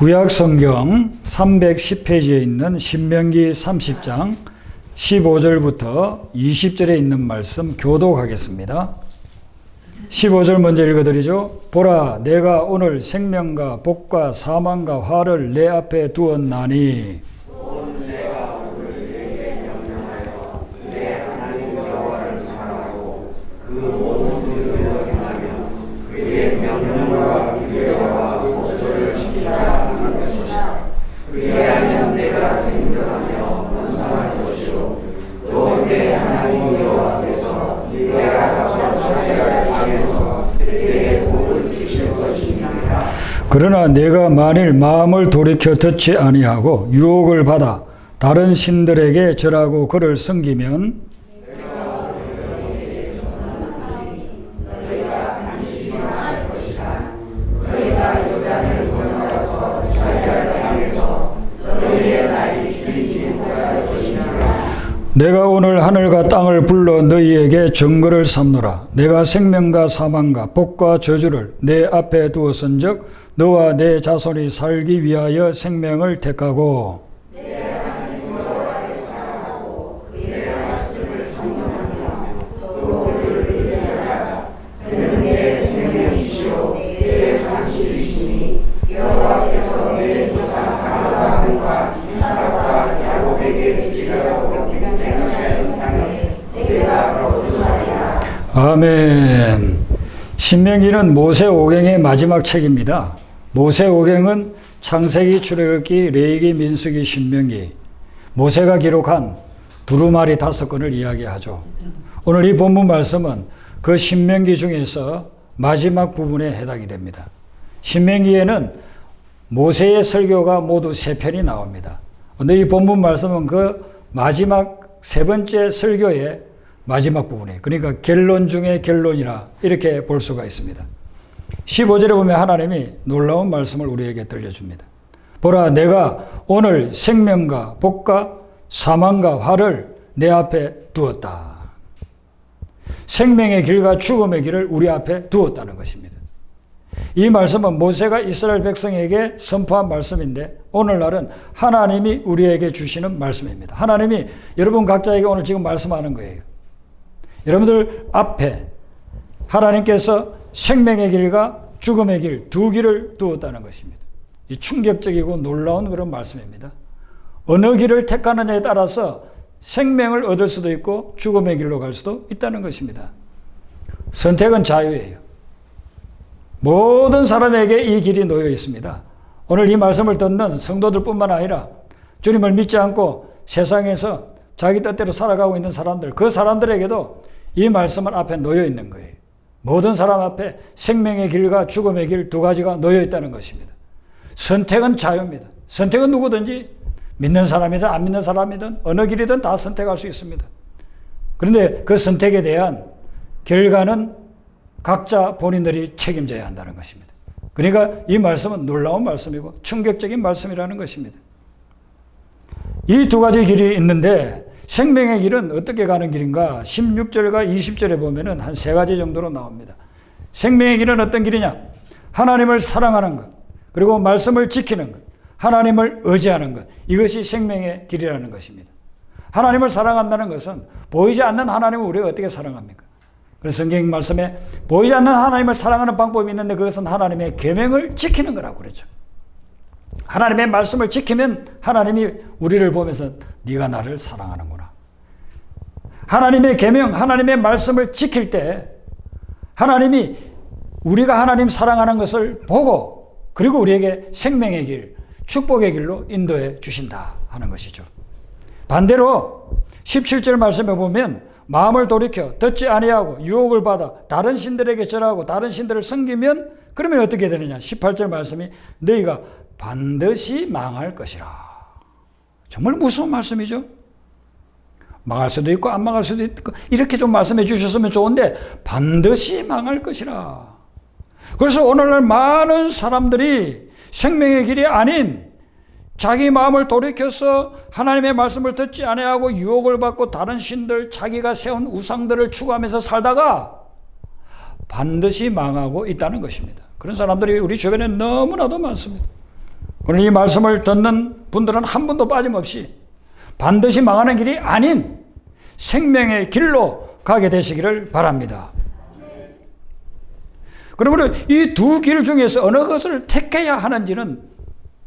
구약 성경 310페이지에 있는 신명기 30장 15절부터 20절에 있는 말씀 교독하겠습니다. 15절 먼저 읽어드리죠. 보라, 내가 오늘 생명과 복과 사망과 화를 내 앞에 두었나니 그러나 내가 만일 마음을 돌이켜 듣지 아니하고 유혹을 받아 다른 신들에게 절하고 그를 섬기면 내가 오늘 하늘과 땅을 불러 너희에게 증거를 삼노라. 내가 생명과 사망과 복과 저주를 내 앞에 두었은즉 너와 내 자손이 살기 위하여 생명을 택하고 아멘. 신명기는 모세오경의 마지막 책입니다. 모세오경은 창세기, 출애굽기, 레위기, 민수기, 신명기, 모세가 기록한 두루마리 5권을 이야기하죠. 오늘 이 본문 말씀은 그 신명기 중에서 마지막 부분에 해당이 됩니다. 신명기에는 모세의 설교가 모두 3편이 나옵니다. 그런데 이 본문 말씀은 그 마지막 3번째 설교의 마지막 부분이에요. 그러니까 결론 중에 결론이라 이렇게 볼 수가 있습니다. 15절에 보면 하나님이 놀라운 말씀을 우리에게 들려줍니다. 보라, 내가 오늘 생명과 복과 사망과 화를 내 앞에 두었다. 생명의 길과 죽음의 길을 우리 앞에 두었다는 것입니다. 이 말씀은 모세가 이스라엘 백성에게 선포한 말씀인데 오늘날은 하나님이 우리에게 주시는 말씀입니다. 하나님이 여러분 각자에게 오늘 지금 말씀하는 거예요. 여러분들 앞에 하나님께서 생명의 길과 죽음의 길, 두 길을 두었다는 것입니다. 이 충격적이고 놀라운 그런 말씀입니다. 어느 길을 택하느냐에 따라서 생명을 얻을 수도 있고 죽음의 길로 갈 수도 있다는 것입니다. 선택은 자유예요. 모든 사람에게 이 길이 놓여 있습니다. 오늘 이 말씀을 듣는 성도들뿐만 아니라 주님을 믿지 않고 세상에서 자기 뜻대로 살아가고 있는 사람들, 그 사람들에게도 이 말씀은 앞에 놓여 있는 거예요. 모든 사람 앞에 생명의 길과 죽음의 길 두 가지가 놓여 있다는 것입니다. 선택은 자유입니다. 선택은 누구든지 믿는 사람이든 안 믿는 사람이든 어느 길이든 다 선택할 수 있습니다. 그런데 그 선택에 대한 결과는 각자 본인들이 책임져야 한다는 것입니다. 그러니까 이 말씀은 놀라운 말씀이고 충격적인 말씀이라는 것입니다. 이 두 가지 길이 있는데 생명의 길은 어떻게 가는 길인가? 16절과 20절에 보면은 한 3가지 정도로 나옵니다. 생명의 길은 어떤 길이냐? 하나님을 사랑하는 것, 그리고 말씀을 지키는 것, 하나님을 의지하는 것. 이것이 생명의 길이라는 것입니다. 하나님을 사랑한다는 것은 보이지 않는 하나님을 우리가 어떻게 사랑합니까? 그래서 성경 말씀에 보이지 않는 하나님을 사랑하는 방법이 있는데 그것은 하나님의 계명을 지키는 거라고 그랬죠. 하나님의 말씀을 지키면 하나님이 우리를 보면서 네가 나를 사랑하는구나. 하나님의 계명, 하나님의 말씀을 지킬 때 하나님이 우리가 하나님 사랑하는 것을 보고 그리고 우리에게 생명의 길, 축복의 길로 인도해 주신다 하는 것이죠. 반대로 17절 말씀에 보면 마음을 돌이켜 듣지 아니하고 유혹을 받아 다른 신들에게 절하고 다른 신들을 섬기면 그러면 어떻게 되느냐? 18절 말씀이 너희가 반드시 망할 것이라. 정말 무서운 말씀이죠. 망할 수도 있고 안 망할 수도 있고 이렇게 좀 말씀해 주셨으면 좋은데 반드시 망할 것이라. 그래서 오늘날 많은 사람들이 생명의 길이 아닌 자기 마음을 돌이켜서 하나님의 말씀을 듣지 아니하고 유혹을 받고 다른 신들, 자기가 세운 우상들을 추구하면서 살다가 반드시 망하고 있다는 것입니다. 그런 사람들이 우리 주변에 너무나도 많습니다. 오늘 이 말씀을 듣는 분들은 한 분도 빠짐없이 반드시 망하는 길이 아닌 생명의 길로 가게 되시기를 바랍니다. 그러므로 이 두 길 중에서 어느 것을 택해야 하는지는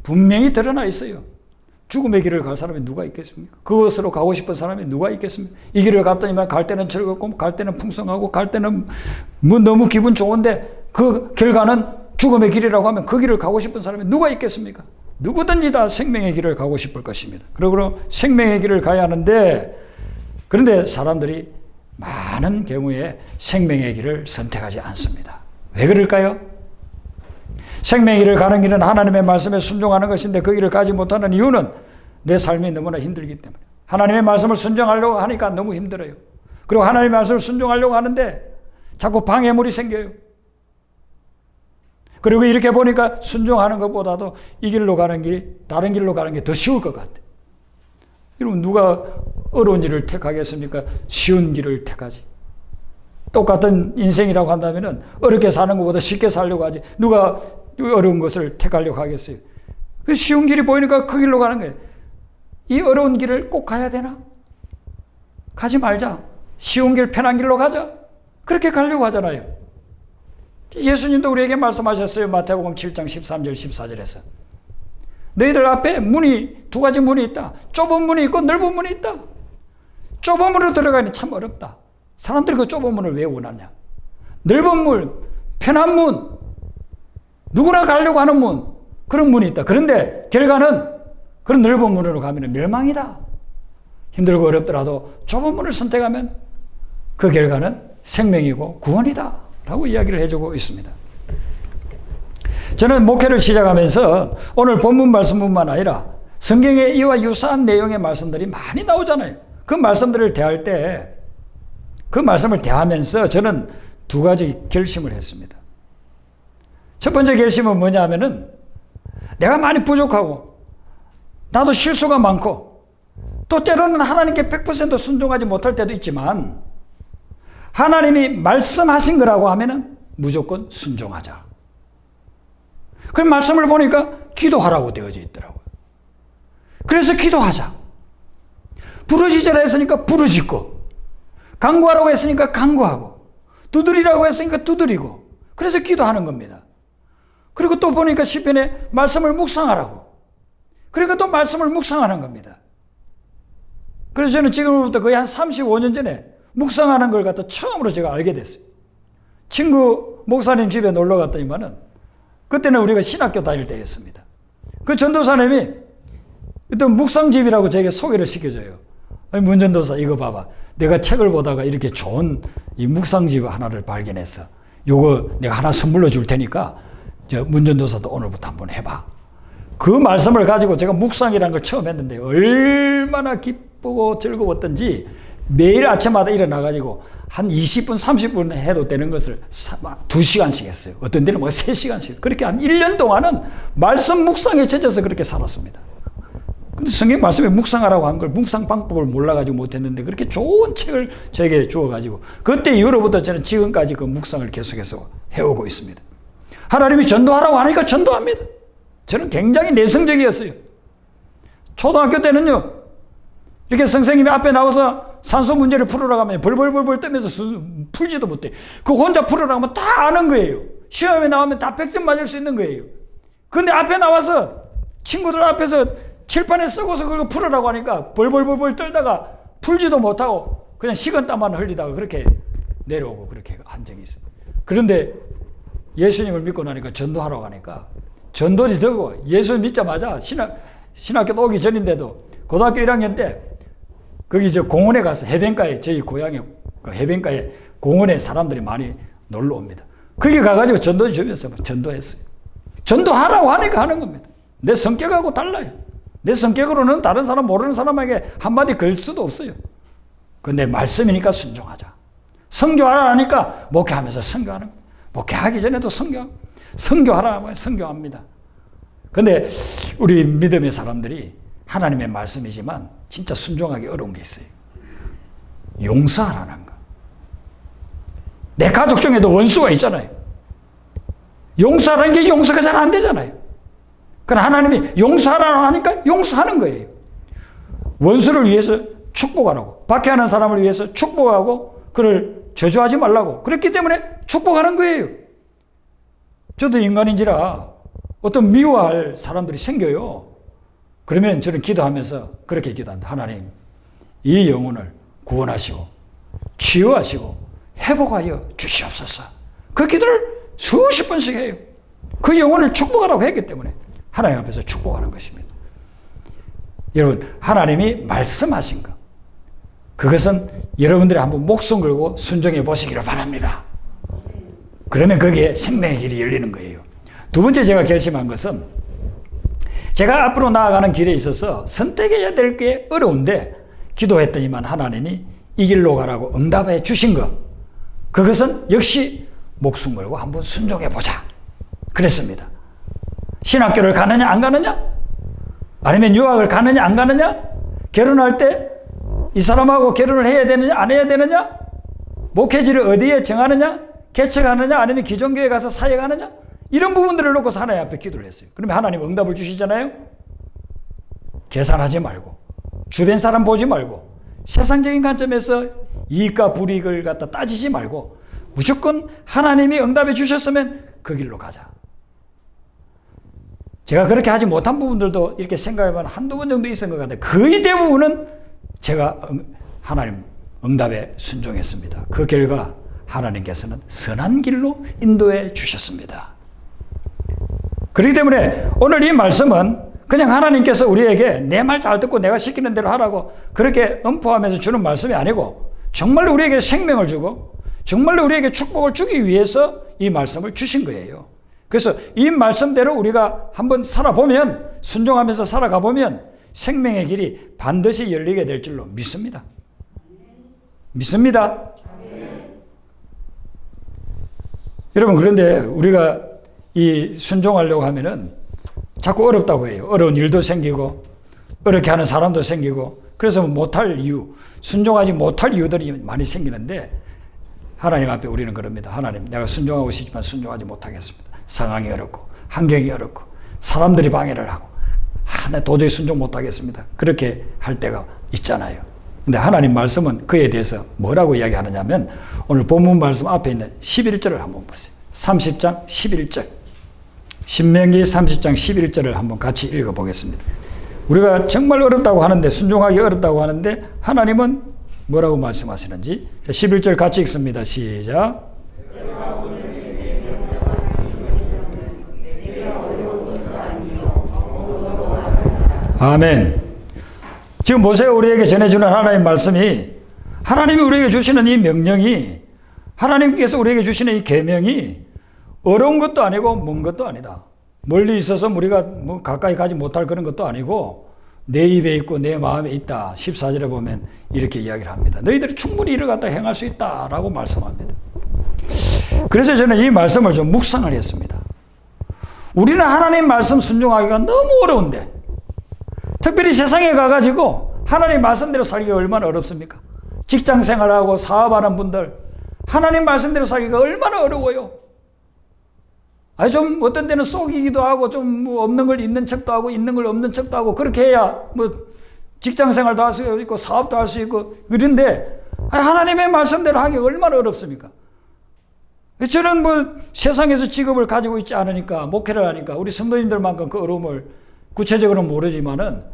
분명히 드러나 있어요. 죽음의 길을 갈 사람이 누가 있겠습니까? 그것으로 가고 싶은 사람이 누가 있겠습니까? 이 길을 갔더니만 갈 때는 즐겁고 갈 때는 풍성하고 갈 때는 뭐 너무 기분 좋은데 그 결과는 죽음의 길이라고 하면 그 길을 가고 싶은 사람이 누가 있겠습니까? 누구든지 다 생명의 길을 가고 싶을 것입니다. 그러므로 생명의 길을 가야 하는데, 그런데 사람들이 많은 경우에 생명의 길을 선택하지 않습니다. 왜 그럴까요? 생명의 길을 가는 길은 하나님의 말씀에 순종하는 것인데 그 길을 가지 못하는 이유는 내 삶이 너무나 힘들기 때문에. 하나님의 말씀을 순종하려고 하니까 너무 힘들어요. 그리고 하나님의 말씀을 순종하려고 하는데 자꾸 방해물이 생겨요. 그리고 이렇게 보니까 순종하는 것보다도 이 길로 가는 길이 다른 길로 가는 게 더 쉬울 것 같아요. 여러분, 누가 어려운 길을 택하겠습니까? 쉬운 길을 택하지. 똑같은 인생이라고 한다면 어렵게 사는 것보다 쉽게 살려고 하지. 누가 어려운 것을 택하려고 하겠어요? 그 쉬운 길이 보이니까 그 길로 가는 거예요. 이 어려운 길을 꼭 가야 되나? 가지 말자. 쉬운 길, 편한 길로 가자. 그렇게 가려고 하잖아요. 예수님도 우리에게 말씀하셨어요. 마태복음 7장 13절 14절에서. 너희들 앞에 문이, 두 가지 문이 있다. 좁은 문이 있고 넓은 문이 있다. 좁은 문으로 들어가니 참 어렵다. 사람들이 그 좁은 문을 왜 원하냐? 넓은 문, 편한 문, 누구나 가려고 하는 문, 그런 문이 있다. 그런데 결과는 그런 넓은 문으로 가면 멸망이다. 힘들고 어렵더라도 좁은 문을 선택하면 그 결과는 생명이고 구원이다 라고 이야기를 해주고 있습니다. 저는 목회를 시작하면서 오늘 본문 말씀뿐만 아니라 성경에 이와 유사한 내용의 말씀들이 많이 나오잖아요. 그 말씀들을 대할 때, 그 말씀을 대하면서 저는 두 가지 결심을 했습니다. 첫 번째 결심은 뭐냐 하면은 내가 많이 부족하고 나도 실수가 많고 또 때로는 하나님께 100% 순종하지 못할 때도 있지만 하나님이 말씀하신 거라고 하면은 무조건 순종하자. 그 말씀을 보니까 기도하라고 되어져 있더라고요. 그래서 기도하자. 부르짖으라 했으니까 부르짖고, 간구하라고 했으니까 간구하고, 두드리라고 했으니까 두드리고, 그래서 기도하는 겁니다. 그리고 또 보니까 시편에 말씀을 묵상하라고, 그러니까 또 말씀을 묵상하는 겁니다. 그래서 저는 지금부터 거의 한 35년 전에 묵상하는 걸 갖다 처음으로 제가 알게 됐어요. 친구 목사님 집에 놀러 갔더니만은 그때는 우리가 신학교 다닐 때였습니다. 그 전도사님이 어떤 묵상집이라고 제게 소개를 시켜줘요. 문 전도사 이거 봐봐. 내가 책을 보다가 이렇게 좋은 이 묵상집 하나를 발견했어. 요거 내가 하나 선물로 줄 테니까 저 문 전도사도 오늘부터 한번 해봐. 그 말씀을 가지고 제가 묵상이라는 걸 처음 했는데 얼마나 기쁘고 즐거웠던지 매일 아침마다 일어나가지고 한 20분, 30분 해도 되는 것을 2시간씩 했어요. 어떤 데는 뭐 3시간씩. 그렇게 한 1년 동안은 말씀 묵상에 젖어서 그렇게 살았습니다. 근데 성경 말씀에 묵상하라고 한 걸 묵상 방법을 몰라가지고 못했는데 그렇게 좋은 책을 저에게 주어가지고 그때 이후로부터 저는 지금까지 그 묵상을 계속해서 해오고 있습니다. 하나님이 전도하라고 하니까 전도합니다. 저는 굉장히 내성적이었어요. 초등학교 때는요, 이렇게 선생님이 앞에 나와서 산수 문제를 풀으라고 하면 벌벌벌벌 떨면서 풀지도 못해. 그 혼자 풀으라고 하면 다 아는 거예요. 시험에 나오면 다 100점 맞을 수 있는 거예요. 근데 앞에 나와서 친구들 앞에서 칠판에 쓰고서 그걸 풀으라고 하니까 벌벌벌벌 떨다가 풀지도 못하고 그냥 식은땀만 흘리다가 그렇게 내려오고 그렇게 한 적이 있어요. 그런데 예수님을 믿고 나니까 전도하라고 하니까 전도지 되고 예수 믿자마자 신학교 오기 전인데도 고등학교 1학년 때 거기 저 공원에 가서 해변가에 저희 고향에 그 해변가에 공원에 사람들이 많이 놀러 옵니다. 거기 가가지고 전도 주면서 전도했어요. 전도하라고 하니까 하는 겁니다. 내 성격하고 달라요. 내 성격으로는 다른 사람 모르는 사람에게 한마디 걸 수도 없어요. 근데 말씀이니까 순종하자. 선교하라 하니까 목회하면서 선교하는 거예요. 목회하기 전에도 선교하라 하면 선교합니다. 근데 우리 믿음의 사람들이 하나님의 말씀이지만 진짜 순종하기 어려운 게 있어요. 용서하라는 거. 내 가족 중에도 원수가 있잖아요. 용서하라는 게 용서가 잘 안 되잖아요. 그러나 하나님이 용서하라고 하니까 용서하는 거예요. 원수를 위해서 축복하라고, 박해하는 사람을 위해서 축복하고 그를 저주하지 말라고 그랬기 때문에 축복하는 거예요. 저도 인간인지라 어떤 미워할 사람들이 생겨요. 그러면 저는 기도하면서 그렇게 기도합니다. 하나님, 이 영혼을 구원하시고 치유하시고 회복하여 주시옵소서. 그 기도를 수십 번씩 해요. 그 영혼을 축복하라고 했기 때문에 하나님 앞에서 축복하는 것입니다. 여러분, 하나님이 말씀하신 것, 그것은 여러분들이 한번 목숨 걸고 순종해 보시기를 바랍니다. 그러면 거기에 생명의 길이 열리는 거예요. 두 번째 제가 결심한 것은, 제가 앞으로 나아가는 길에 있어서 선택해야 될 게 어려운데 기도했더니만 하나님이 이 길로 가라고 응답해 주신 것, 그것은 역시 목숨 걸고 한번 순종해 보자 그랬습니다. 신학교를 가느냐 안 가느냐, 아니면 유학을 가느냐 안 가느냐, 결혼할 때 이 사람하고 결혼을 해야 되느냐 안 해야 되느냐, 목회지를 어디에 정하느냐, 개척하느냐 아니면 기존교회 가서 사역하느냐, 이런 부분들을 놓고서 하나님 앞에 기도를 했어요. 그러면 하나님 응답을 주시잖아요. 계산하지 말고, 주변 사람 보지 말고, 세상적인 관점에서 이익과 불이익을 갖다 따지지 말고 무조건 하나님이 응답해 주셨으면 그 길로 가자. 제가 그렇게 하지 못한 부분들도 이렇게 생각해보면 한두 번 정도 있었던 것 같아요. 거의 대부분은 제가 하나님 응답에 순종했습니다. 그 결과 하나님께서는 선한 길로 인도해 주셨습니다. 그렇기 때문에 오늘 이 말씀은 그냥 하나님께서 우리에게 내 말 잘 듣고 내가 시키는 대로 하라고 그렇게 엄포하면서 주는 말씀이 아니고, 정말로 우리에게 생명을 주고 정말로 우리에게 축복을 주기 위해서 이 말씀을 주신 거예요. 그래서 이 말씀대로 우리가 한번 살아보면, 순종하면서 살아가 보면 생명의 길이 반드시 열리게 될 줄로 믿습니다. 믿습니다. 여러분, 그런데 우리가 이 순종하려고 하면은 자꾸 어렵다고 해요. 어려운 일도 생기고 어렵게 하는 사람도 생기고, 그래서 못할 이유, 순종하지 못할 이유들이 많이 생기는데, 하나님 앞에 우리는 그럽니다. 하나님, 내가 순종하고 싶지만 순종하지 못하겠습니다. 상황이 어렵고 환경이 어렵고 사람들이 방해를 하고 내 도저히 순종 못하겠습니다. 그렇게 할 때가 있잖아요. 근데 하나님 말씀은 그에 대해서 뭐라고 이야기하느냐면, 오늘 본문 말씀 앞에 있는 11절을 한번 보세요. 30장 11절. 신명기 30장 11절을 한번 같이 읽어보겠습니다. 우리가 정말 어렵다고 하는데, 순종하기 어렵다고 하는데 하나님은 뭐라고 말씀하시는지 11절 같이 읽습니다. 시작. 아멘. 지금 보세요. 우리에게 전해주는 하나님의 말씀이, 하나님이 우리에게 주시는 이 명령이, 하나님께서 우리에게 주시는 이 계명이 어려운 것도 아니고 먼 것도 아니다. 멀리 있어서 우리가 뭐 가까이 가지 못할 그런 것도 아니고 내 입에 있고 내 마음에 있다. 14절에 보면 이렇게 이야기를 합니다. 너희들이 충분히 이를 갖다 행할 수 있다라고 말씀합니다. 그래서 저는 이 말씀을 좀 묵상을 했습니다. 우리는 하나님 말씀 순종하기가 너무 어려운데, 특별히 세상에 가가지고 하나님 말씀대로 살기가 얼마나 어렵습니까? 직장 생활하고 사업하는 분들, 하나님 말씀대로 살기가 얼마나 어려워요. 아니, 좀 어떤 데는 속이기도 하고 좀 뭐 없는 걸 있는 척도 하고 있는 걸 없는 척도 하고 그렇게 해야 뭐 직장 생활도 할 수 있고 사업도 할 수 있고 그런데, 하나님의 말씀대로 하기가 얼마나 어렵습니까? 저는 뭐 세상에서 직업을 가지고 있지 않으니까, 목회를 하니까 우리 성도님들만큼 그 어려움을 구체적으로는 모르지만은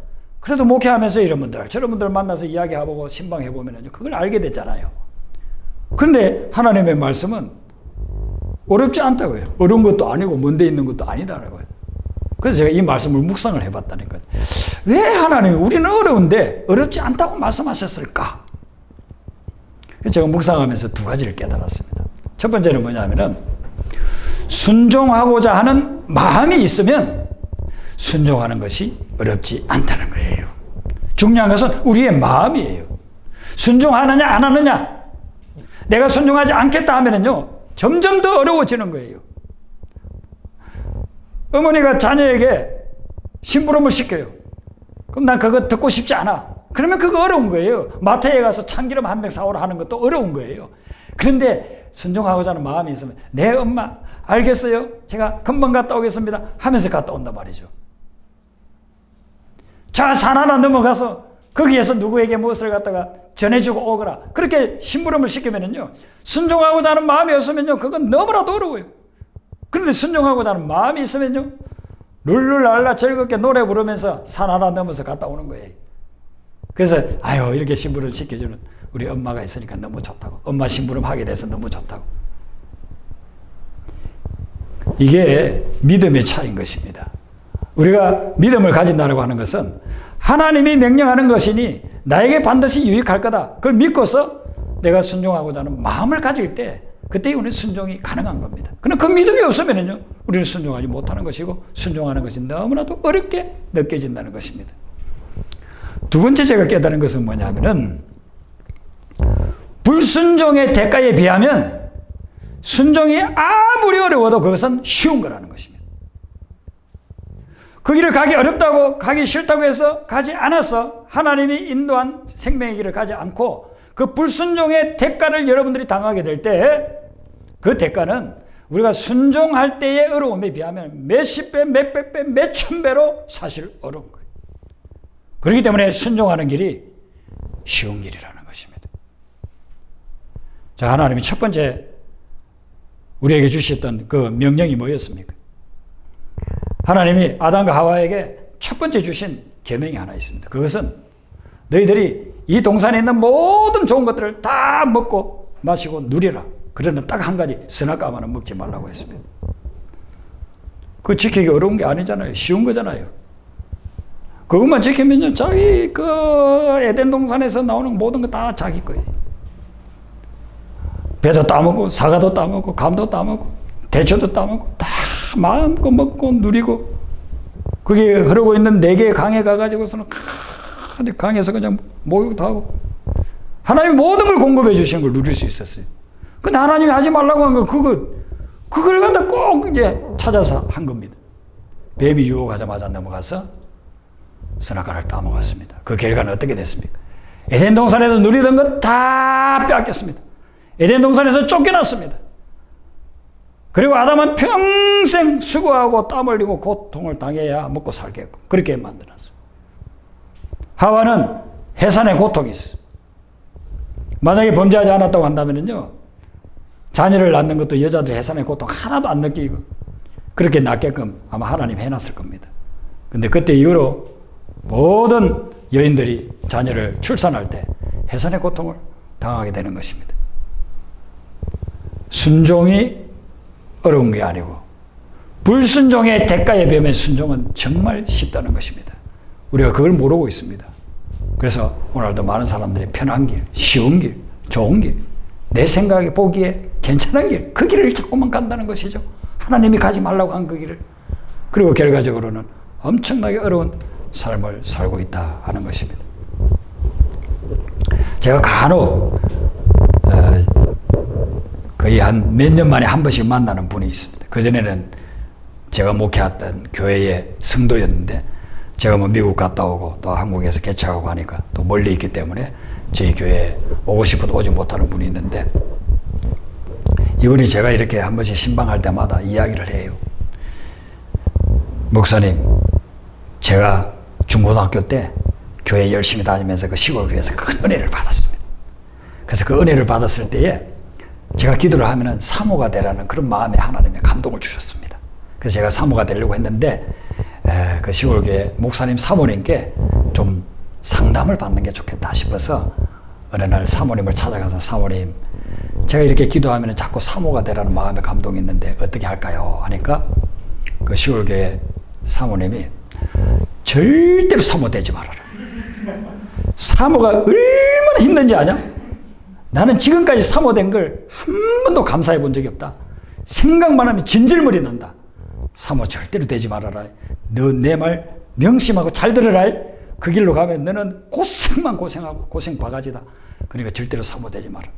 그래도 목회하면서 이런 분들 저런 분들 만나서 이야기해보고 신방해보면 그걸 알게 되잖아요. 그런데 하나님의 말씀은 어렵지 않다고요. 어려운 것도 아니고 먼데 있는 것도 아니다라고요. 그래서 제가 이 말씀을 묵상을 해봤다니까요. 왜 하나님이 우리는 어려운데 어렵지 않다고 말씀하셨을까? 그래서 제가 묵상하면서 두 가지를 깨달았습니다. 첫 번째는 뭐냐면은, 순종하고자 하는 마음이 있으면 순종하는 것이 어렵지 않다는 거예요. 중요한 것은 우리의 마음이에요. 순종하느냐 안 하느냐. 내가 순종하지 않겠다 하면은요, 점점 더 어려워지는 거예요. 어머니가 자녀에게 심부름을 시켜요. 그럼 난 그거 듣고 싶지 않아. 그러면 그거 어려운 거예요. 마트에 가서 참기름 한 팩 사오라 하는 것도 어려운 거예요. 그런데 순종하고자 하는 마음이 있으면, 네 엄마 알겠어요, 제가 금방 갔다 오겠습니다 하면서 갔다 온단 말이죠. 저 산 하나 넘어가서 거기에서 누구에게 무엇을 갖다가 전해주고 오거라. 그렇게 심부름을 시키면은요, 순종하고자 하는 마음이 없으면요, 그건 너무나도 어려워요. 그런데 순종하고자 하는 마음이 있으면요, 룰루랄라 즐겁게 노래 부르면서 산 하나 넘어서 갔다 오는 거예요. 그래서 아유, 이렇게 심부름 시켜주는 우리 엄마가 있으니까 너무 좋다고. 엄마 심부름 하게 돼서 너무 좋다고. 이게 믿음의 차이인 것입니다. 우리가 믿음을 가진다고 하는 것은 하나님이 명령하는 것이니 나에게 반드시 유익할 거다. 그걸 믿고서 내가 순종하고자 하는 마음을 가질 때 그때 우리는 순종이 가능한 겁니다. 그러나 그 믿음이 없으면요, 우리는 순종하지 못하는 것이고 순종하는 것이 너무나도 어렵게 느껴진다는 것입니다. 두 번째 제가 깨달은 것은 뭐냐면은 불순종의 대가에 비하면 순종이 아무리 어려워도 그것은 쉬운 거라는 것입니다. 그 길을 가기 어렵다고 가기 싫다고 해서 가지 않아서 하나님이 인도한 생명의 길을 가지 않고 그 불순종의 대가를 여러분들이 당하게 될 때 그 대가는 우리가 순종할 때의 어려움에 비하면 몇십 배, 몇백 배, 몇천 배로 사실 어려운 거예요. 그렇기 때문에 순종하는 길이 쉬운 길이라는 것입니다. 자, 하나님이 첫 번째 우리에게 주셨던 그 명령이 뭐였습니까? 하나님이 아담과 하와에게 첫 번째 주신 계명이 하나 있습니다. 그것은 너희들이 이 동산에 있는 모든 좋은 것들을 다 먹고 마시고 누리라. 그러나 딱 한 가지, 선악과만은 먹지 말라고 했습니다. 그 지키기 어려운 게 아니잖아요. 쉬운 거잖아요. 그것만 지키면요, 자기 그 에덴 동산에서 나오는 모든 거 다 자기 거예요. 배도 따먹고 사과도 따먹고 감도 따먹고 대추도 따먹고 다 마음껏 먹고 누리고, 그게 흐르고 있는 네 개의 강에 가가지고서는 강에서 그냥 목욕도 하고 하나님이 모든 걸 공급해 주시는 걸 누릴 수 있었어요. 근데 하나님이 하지 말라고 한 건 그걸 갖다 꼭 이제 찾아서 한 겁니다. 뱀이 유혹하자마자 넘어가서 선악과를 따먹었습니다. 그 결과는 어떻게 됐습니까? 에덴 동산에서 누리던 것 다 빼앗겼습니다. 에덴 동산에서 쫓겨났습니다. 그리고 아담은 평생 수고하고 땀 흘리고 고통을 당해야 먹고 살겠고 그렇게 만들었어요. 하와는 해산의 고통이 있어요. 만약에 범죄하지 않았다고 한다면요, 자녀를 낳는 것도 여자들 해산의 고통 하나도 안 느끼고 그렇게 낳게끔 아마 하나님 해놨을 겁니다. 근데 그때 이후로 모든 여인들이 자녀를 출산할 때 해산의 고통을 당하게 되는 것입니다. 순종이 어려운 게 아니고 불순종의 대가에 비하면 순종은 정말 쉽다는 것입니다. 우리가 그걸 모르고 있습니다. 그래서 오늘도 많은 사람들이 편한 길, 쉬운 길, 좋은 길, 내 생각에 보기에 괜찮은 길, 그 길을 자꾸만 간다는 것이죠. 하나님이 가지 말라고 한 그 길을. 그리고 결과적으로는 엄청나게 어려운 삶을 살고 있다 하는 것입니다. 제가 간혹 거의 한 몇 년 만에 한 번씩 만나는 분이 있습니다. 그전에는 제가 목회했던 교회의 성도였는데 제가 뭐 미국 갔다 오고 또 한국에서 개척하고 하니까 또 멀리 있기 때문에 저희 교회에 오고 싶어도 오지 못하는 분이 있는데, 이분이 제가 이렇게 한 번씩 신방할 때마다 이야기를 해요. 목사님, 제가 중고등학교 때 교회 열심히 다니면서 그 시골 교회에서 큰 은혜를 받았습니다. 그래서 그 은혜를 받았을 때에 제가 기도를 하면은 사모가 되라는 그런 마음에 하나님의 감동을 주셨습니다. 그래서 제가 사모가 되려고 했는데 그 시골교회 목사님 사모님께 좀 상담을 받는 게 좋겠다 싶어서 어느 날 사모님을 찾아가서, 사모님, 제가 이렇게 기도하면 자꾸 사모가 되라는 마음의 감동이 있는데 어떻게 할까요? 하니까 그 시골교회 사모님이 절대로 사모 되지 말아라. 사모가 얼마나 힘든지 아냐? 나는 지금까지 사모된 걸 한 번도 감사해 본 적이 없다. 생각만 하면 진질머리 난다. 사모 절대로 되지 말아라. 너 내 말 명심하고 잘 들으라. 그 길로 가면 너는 고생만 고생하고 고생 바가지다. 그러니까 절대로 사모되지 마라.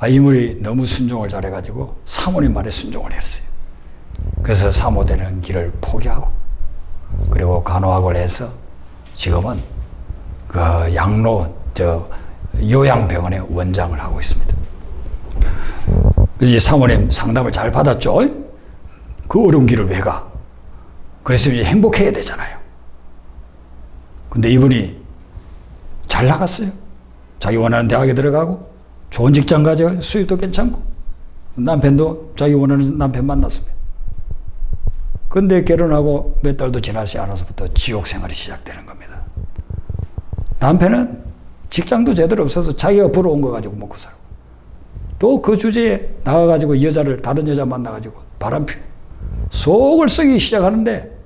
이물이 너무 순종을 잘해가지고 사모님 말에 순종을 했어요. 그래서 사모되는 길을 포기하고 그리고 간호학을 해서 지금은 그 양로 요양병원의 원장을 하고 있습니다. 이 사모님 상담을 잘 받았죠? 그 어려운 길을 왜 가? 그래서 이제 행복해야 되잖아요. 근데 이분이 잘 나갔어요. 자기 원하는 대학에 들어가고 좋은 직장 가져가고 수입도 괜찮고 남편도 자기 원하는 남편 만났습니다. 근데 결혼하고 몇 달도 지나지 않아서부터 지옥 생활이 시작되는 겁니다. 남편은 직장도 제대로 없어서 자기가 벌어온 거 가지고 먹고 살고 또 그 주제에 나가가지고 여자를 다른 여자 만나가지고 바람 피워 속을 썩이기 시작하는데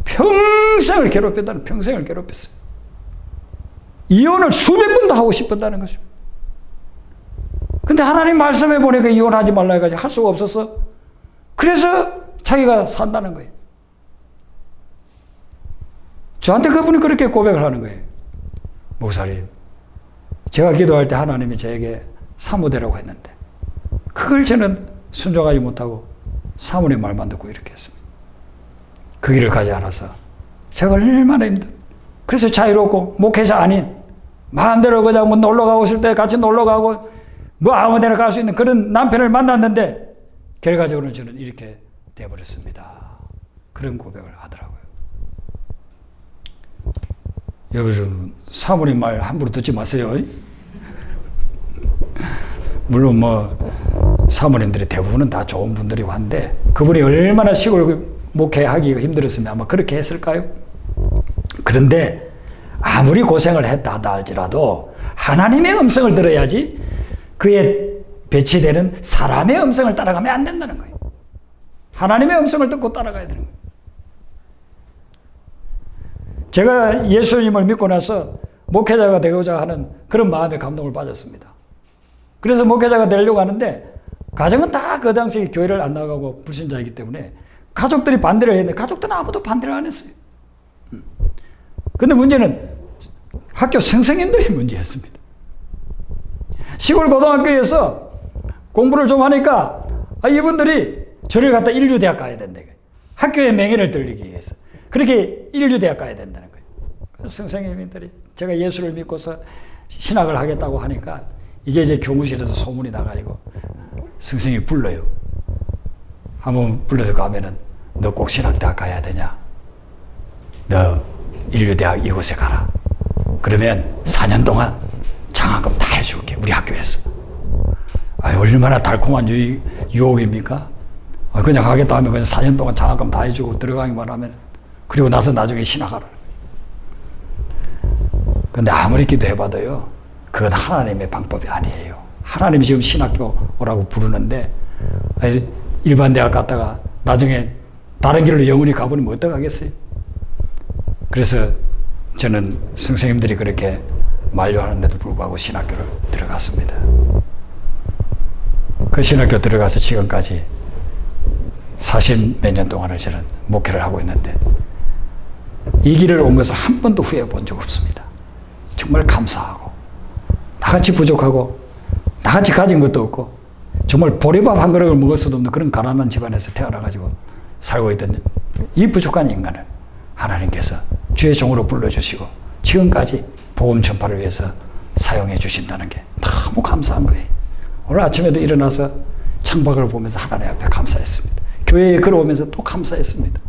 평생을 괴롭혔다는 평생을 괴롭혔어요. 이혼을 수백 번도 하고 싶었다는 것입니다. 근데 하나님 말씀해 보니까 이혼하지 말라 해가지고 할 수가 없어서 그래서 자기가 산다는 거예요. 저한테 그분이 그렇게 고백을 하는 거예요. 목사님, 제가 기도할 때 하나님이 저에게 사모되라고 했는데 그걸 저는 순종하지 못하고 사모님 말만 듣고 이렇게 했습니다. 그 길을 가지 않아서 제가 얼마나 그래서 자유롭고 목회자 아닌 마음대로 그냥 뭐 놀러 가고 싶을 때 같이 놀러 가고 뭐 아무 데나 갈 수 있는 그런 남편을 만났는데 결과적으로는 저는 이렇게 되어버렸습니다. 그런 고백을 하더라고요. 여러분 사모님 말 함부로 듣지 마세요. 물론 뭐 사모님들이 대부분은 다 좋은 분들이고 한데 그분이 얼마나 시골 목회하기가 힘들었으면 아마 그렇게 했을까요? 그런데 아무리 고생을 했다 할지라도 하나님의 음성을 들어야지 그에 배치되는 사람의 음성을 따라가면 안 된다는 거예요. 하나님의 음성을 듣고 따라가야 되는 거예요. 제가 예수님을 믿고 나서 목회자가 되고자 하는 그런 마음의 감동을 받았습니다. 그래서 목회자가 되려고 하는데 가정은 다 그 당시 교회를 안 나가고 불신자이기 때문에 가족들이 반대를 했는데 가족들은 아무도 반대를 안 했어요. 근데 문제는 학교 선생님들이 문제였습니다. 시골 고등학교에서 공부를 좀 하니까 이분들이 저를 갖다 인류대학 가야 된다. 학교의 명예를 들리기 위해서. 그렇게 인류대학 가야 된다는 거예요. 그래서 선생님들이 제가 예수를 믿고서 신학을 하겠다고 하니까 이게 이제 교무실에서 소문이 나가지고 선생님이 불러요. 한번 불러서 가면은 너 꼭 신학대학 가야 되냐? 너 인류대학 이곳에 가라. 그러면 4년 동안 장학금 다 해줄게. 우리 학교에서. 얼마나 달콤한 유혹입니까? 그냥 가겠다 하면 그냥 4년 동안 장학금 다 해주고 들어가기만 하면 그리고 나서 나중에 신학하라. 근데 아무리 기도해봐도요. 그건 하나님의 방법이 아니에요. 하나님이 지금 신학교 오라고 부르는데 일반 대학 갔다가 나중에 다른 길로 영원히 가버리면 어떡하겠어요? 그래서 저는 선생님들이 그렇게 만류하는데도 불구하고 신학교를 들어갔습니다. 그 신학교 들어가서 지금까지 40몇 년 동안을 저는 목회를 하고 있는데 이 길을 온 것을 한 번도 후회해 본 적 없습니다. 정말 감사하고 나같이 부족하고 나같이 가진 것도 없고 정말 보리밥 한 그릇을 먹을 수도 없는 그런 가난한 집안에서 태어나가지고 살고 있던 이 부족한 인간을 하나님께서 주의 종으로 불러주시고 지금까지 복음 전파를 위해서 사용해 주신다는 게 너무 감사한 거예요. 오늘 아침에도 일어나서 창밖을 보면서 하나님 앞에 감사했습니다. 교회에 걸어오면서 또 감사했습니다.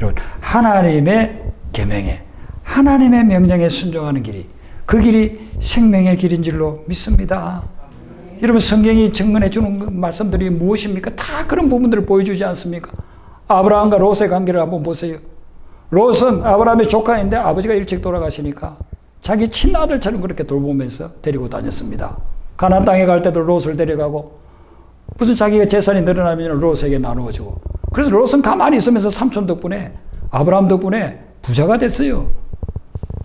여러분 하나님의 계명에 하나님의 명령에 순종하는 길이 그 길이 생명의 길인 줄로 믿습니다. 여러분 성경이 증언해 주는 말씀들이 무엇입니까? 다 그런 부분들을 보여주지 않습니까? 아브라함과 롯의 관계를 한번 보세요. 롯은 아브라함의 조카인데 아버지가 일찍 돌아가시니까 자기 친아들처럼 그렇게 돌보면서 데리고 다녔습니다. 가나안 땅에 갈 때도 롯을 데려가고 무슨 자기가 재산이 늘어나면 롯에게 나누어주고 그래서 롯은 가만히 있으면서 삼촌 덕분에 아브라함 덕분에 부자가 됐어요.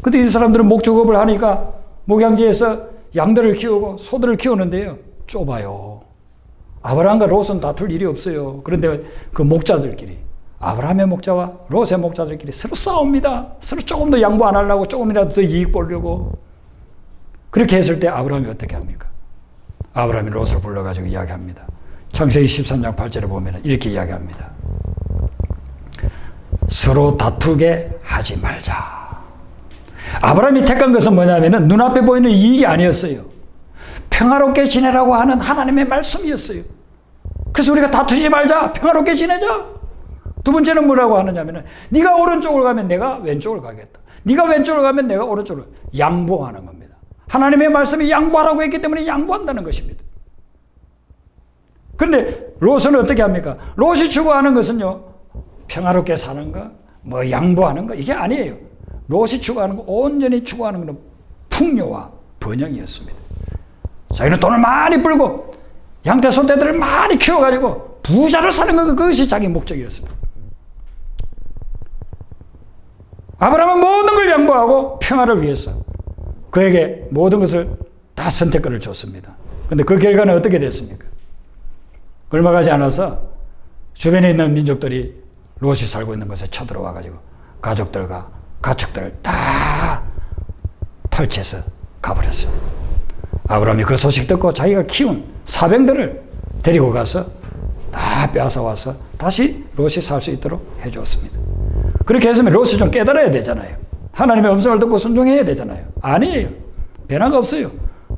근데 이 사람들은 목축업을 하니까 목양지에서 양들을 키우고 소들을 키우는데요. 좁아요. 아브라함과 롯은 다툴 일이 없어요. 그런데 그 목자들끼리 아브라함의 목자와 롯의 목자들끼리 서로 싸웁니다. 서로 조금 더 양보 안 하려고 조금이라도 더 이익 보려고. 그렇게 했을 때 아브라함이 어떻게 합니까? 아브라함이 롯을 불러가지고 이야기합니다. 창세기 13장 8절에 보면 이렇게 이야기합니다. 서로 다투게 하지 말자. 아브라함이 택한 것은 뭐냐면 눈앞에 보이는 이익이 아니었어요. 평화롭게 지내라고 하는 하나님의 말씀이었어요. 그래서 우리가 다투지 말자. 평화롭게 지내자. 두 번째는 뭐라고 하느냐면 네가 오른쪽을 가면 내가 왼쪽을 가겠다. 네가 왼쪽으로 가면 내가 오른쪽으로. 양보하는 겁니다. 하나님의 말씀이 양보하라고 했기 때문에 양보한다는 것입니다. 그런데 롯은 어떻게 합니까? 롯이 추구하는 것은요, 평화롭게 사는 거, 뭐 양보하는 거, 이게 아니에요. 롯이 추구하는 거, 온전히 추구하는 것은 풍요와 번영이었습니다. 자기는 돈을 많이 벌고 양떼 소떼들을 많이 키워가지고 부자로 사는 것, 그것이 자기 목적이었습니다. 아브라함은 모든 걸 양보하고 평화를 위해서 그에게 모든 것을 다 선택권을 줬습니다. 그런데 그 결과는 어떻게 됐습니까? 얼마 가지 않아서 주변에 있는 민족들이 롯이 살고 있는 곳에 쳐들어와가지고 가족들과 가축들을 다 탈취해서 가버렸어요. 아브라함이 그 소식 듣고 자기가 키운 사병들을 데리고 가서 다 빼앗아와서 다시 롯이 살 수 있도록 해주었습니다. 그렇게 했으면 롯이 좀 깨달아야 되잖아요. 하나님의 음성을 듣고 순종해야 되잖아요. 아니에요. 변화가 없어요.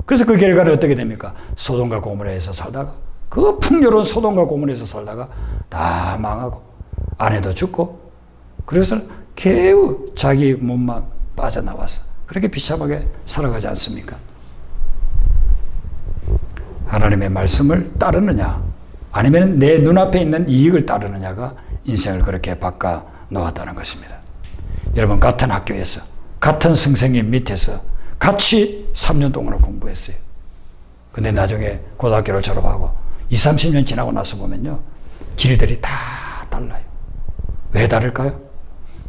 그래서 그 결과는 어떻게 됩니까? 소돔과 고모라에서 살다가, 그 풍요로운 소돔과 고모라에서 살다가 다 망하고 아내도 죽고, 그래서 겨우 자기 몸만 빠져나와서 그렇게 비참하게 살아가지 않습니까? 하나님의 말씀을 따르느냐, 아니면 내 눈앞에 있는 이익을 따르느냐가 인생을 그렇게 바꿔 놓았다는 것입니다. 여러분, 같은 학교에서 같은 선생님 밑에서 같이 3년 동안을 공부했어요. 근데 나중에 고등학교를 졸업하고 20, 30년 지나고 나서 보면요, 길들이 다 달라요. 왜 다를까요?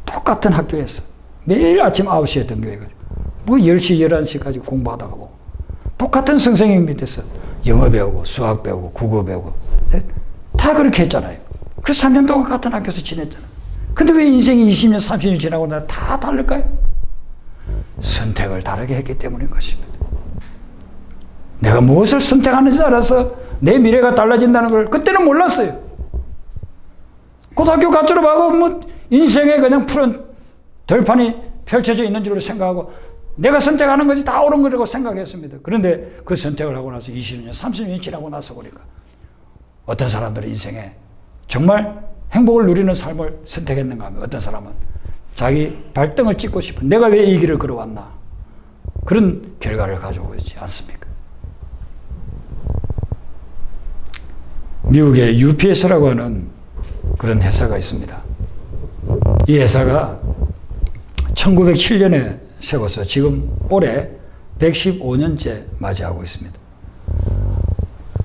똑같은 학교에서 매일 아침 9시에 등교해가지고 뭐 10시, 11시까지 공부하다가 보고, 똑같은 선생님 밑에서 영어 배우고 수학 배우고 국어 배우고 다 그렇게 했잖아요. 그래서 3년 동안 같은 학교에서 지냈잖아요. 근데 왜 인생이 20년, 30년 지나고 나서 다 다를까요? 선택을 다르게 했기 때문인 것입니다. 내가 무엇을 선택하는지 따라서 내 미래가 달라진다는 걸 그때는 몰랐어요. 고등학교 졸업하고 뭐 인생에 그냥 푸른 들판이 펼쳐져 있는 줄로 생각하고 내가 선택하는 것이 다 옳은 거라고 생각했습니다. 그런데 그 선택을 하고 나서 20년, 30년이 지나고 나서 보니까 어떤 사람들은 인생에 정말 행복을 누리는 삶을 선택했는가 하면, 어떤 사람은 자기 발등을 찍고 싶은, 내가 왜 이 길을 걸어왔나, 그런 결과를 가져오고 있지 않습니까? 미국의 UPS라고 하는 그런 회사가 있습니다. 이 회사가 1907년에 세워서 지금 올해 115년째 맞이하고 있습니다.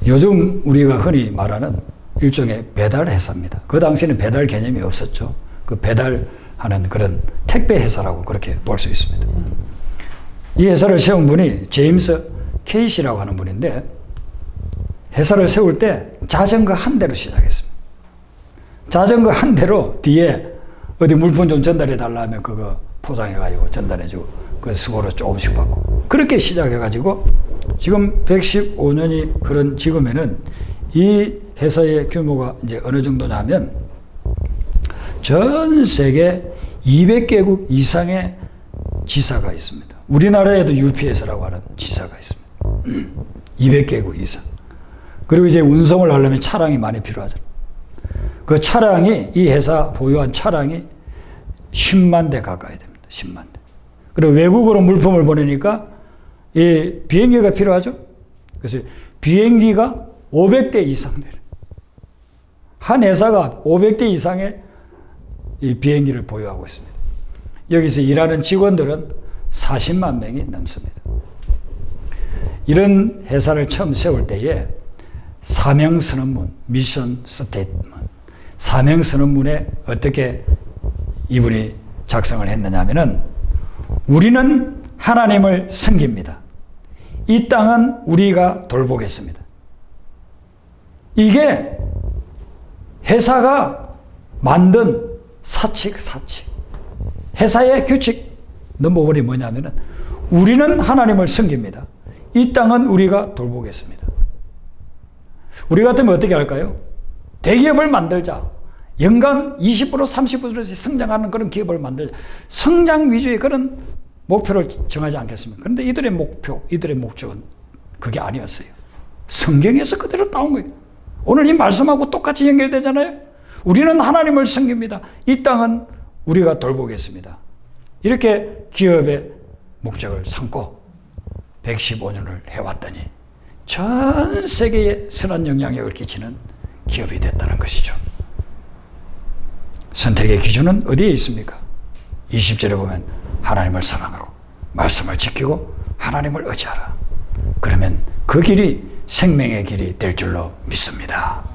요즘 우리가 흔히 말하는 일종의 배달 회사입니다. 그 당시에는 배달 개념이 없었죠. 그 배달하는 그런 택배 회사라고 그렇게 볼 수 있습니다. 이 회사를 세운 분이 제임스 케이시라고 하는 분인데, 회사를 세울 때 자전거 한 대로 시작했습니다. 자전거 한 대로 뒤에 어디 물품 좀 전달해 달라 하면 그거 포장해가지고 전달해주고, 그 수고로 조금씩 받고, 그렇게 시작해가지고 지금 115년이 흐른 지금에는 이 회사의 규모가 이제 어느 정도냐면 전 세계 200개국 이상의 지사가 있습니다. 우리나라에도 UPS라고 하는 지사가 있습니다. 200개국 이상. 그리고 이제 운송을 하려면 차량이 많이 필요하잖아요. 그 차량이, 이 회사 보유한 차량이 10만 대 가까이 됩니다. 10만 대. 그리고 외국으로 물품을 보내니까 이 비행기가 필요하죠. 그래서 비행기가 500대 이상 돼요. 한 회사가 500대 이상의 이 비행기를 보유하고 있습니다. 여기서 일하는 직원들은 40만 명이 넘습니다. 이런 회사를 처음 세울 때에 사명선언문, 미션 스테이트먼트, 사명선언문에 어떻게 이분이 작성을 했느냐 하면은, 우리는 하나님을 섬깁니다. 이 땅은 우리가 돌보겠습니다. 이게 회사가 만든 사칙. 회사의 규칙 넘버원이 뭐냐면은, 우리는 하나님을 섬깁니다. 이 땅은 우리가 돌보겠습니다. 우리 같으면 어떻게 할까요? 대기업을 만들자. 연간 20% 30%씩 성장하는 그런 기업을 만들자. 성장 위주의 그런 목표를 정하지 않겠습니까? 그런데 이들의 목표, 이들의 목적은 그게 아니었어요. 성경에서 그대로 따온 거예요. 오늘 이 말씀하고 똑같이 연결되잖아요. 우리는 하나님을 섬깁니다. 이 땅은 우리가 돌보겠습니다. 이렇게 기업의 목적을 삼고 115년을 해왔더니 전 세계에 선한 영향력을 끼치는 기업이 됐다는 것이죠. 선택의 기준은 어디에 있습니까? 20절에 보면 하나님을 사랑하고 말씀을 지키고 하나님을 의지하라. 그러면 그 길이 생명의 길이 될 줄로 믿습니다.